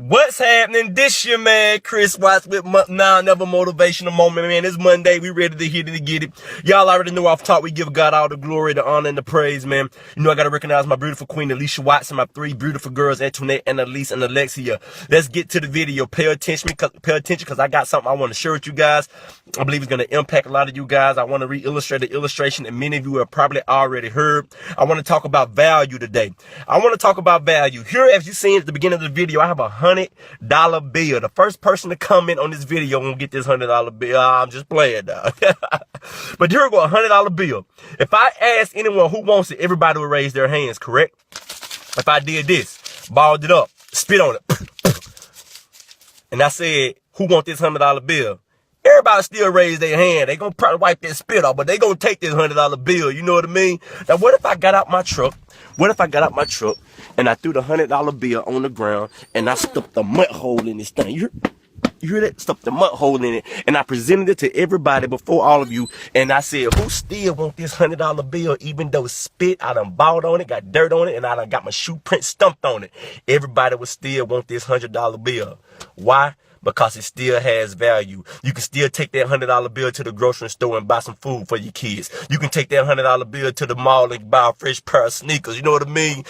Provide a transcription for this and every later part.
What's happening? This your man, Chris Watts with Now Never Motivational Moment, man. It's Monday. We ready to hit it and get it. Y'all already know off top we give God all the glory, the honor, and the praise, man. You know I got to recognize my beautiful queen, Alicia Watts, and my three beautiful girls, Antoinette, and Elise, and Alexia. Let's get to the video. Pay attention because I got something I want to share with you guys. I believe it's going to impact a lot of you guys. I want to re-illustrate the illustration that many of you have probably already heard. I want to talk about value today. I want to talk about value. Here, as you seen at the beginning of the video, I have $100 bill. The first person to comment on this video won't get this $100 bill. I'm just playing now. But here we go, $100 bill. If I ask anyone who wants it, everybody would raise their hands, correct? If I did this, balled it up, spit on it, and I said, who want this $100 bill? Everybody still raise their hand. They gonna probably wipe that spit off, but they gonna take this $100 bill. You know what I mean? Now, what if I got out my truck? And I threw the $100 bill on the ground and I stuffed the mud hole in this thing? You hear that? Stuffed the mud hole in it. And I presented it to everybody before all of you. And I said, who still want this $100 bill, even though spit, I done balled on it, got dirt on it, and I done got my shoe print stumped on it? Everybody would still want this $100 bill. Why? Because it still has value. You can still take that $100 bill to the grocery store and buy some food for your kids. You can take that $100 bill to the mall and buy a fresh pair of sneakers. You know what I mean?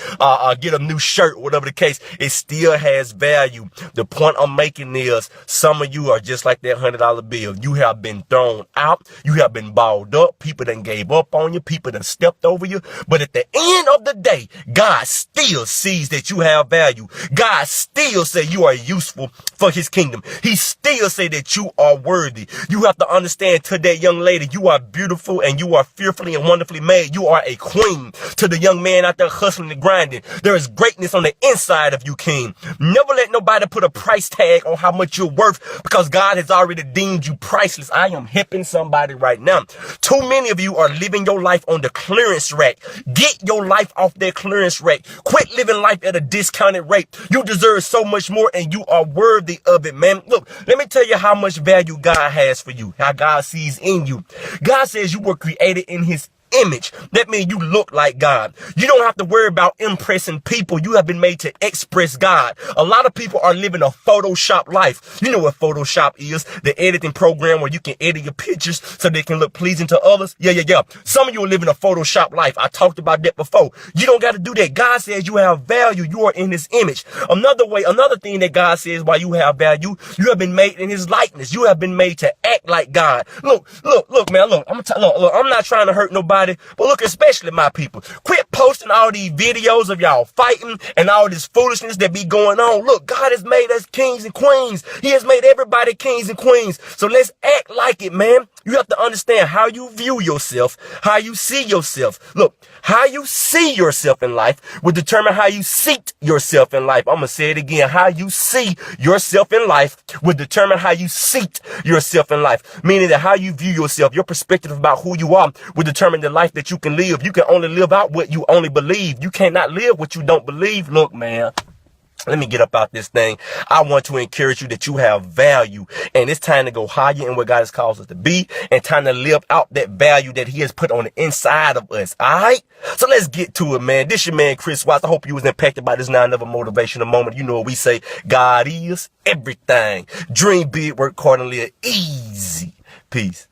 Get a new shirt, whatever the case. It still has value. The point I'm making is some of you are just like that $100 bill. You have been thrown out. You have been balled up. People done gave up on you. People done stepped over you. But at the end of the day, God still sees that you have value. God still say you are useful for his kingdom. He still say that you are worthy. You have to understand, to that young lady, you are beautiful and you are fearfully and wonderfully made. You are a queen. To the young man out there hustling and grinding, there is greatness on the inside of you, king. Never let nobody put a price tag on how much you're worth, because God has already deemed you priceless. I am helping somebody right now. Too many of you are living your life on the clearance rack. Get your life off that clearance rack. Quit living life at a discounted rate. You deserve so much more and you are worthy of it, man. Look, let me tell you how much value God has for you, how God sees in you. God says you were created in his image. That means you look like God. You don't have to worry about impressing people. You have been made to express God. A lot of people are living a Photoshop life. You know what Photoshop is? The editing program where you can edit your pictures so they can look pleasing to others. Yeah. Some of you are living a Photoshop life. I talked about that before. You don't got to do that. God says you have value. You are in his image. Another thing that God says why you have value, you have been made in his likeness. You have been made to act like God. Look, man, look, I'm not trying to hurt nobody. But look, especially my people, quit posting all these videos of y'all fighting and all this foolishness that be going on. Look, God has made us kings and queens. He has made everybody kings and queens. So let's act like it, man. You have to understand how you view yourself, how you see yourself. Look, how you see yourself in life will determine how you seat yourself in life. I'm going to say it again. How you see yourself in life will determine how you seat yourself in life. Meaning that how you view yourself, your perspective about who you are will determine the life that you can live. You can only live out what you only believe. You cannot live what you don't believe. Look, man. Let me get up out this thing. I want to encourage you that you have value, and it's time to go higher in what God has called us to be, and time to live out that value that he has put on the inside of us. All right. So let's get to it, man. This your man, Chris Watts. I hope you was impacted by this Now Never Motivational Moment. You know what we say. God is everything. Dream big, work hard, and live easy. Peace.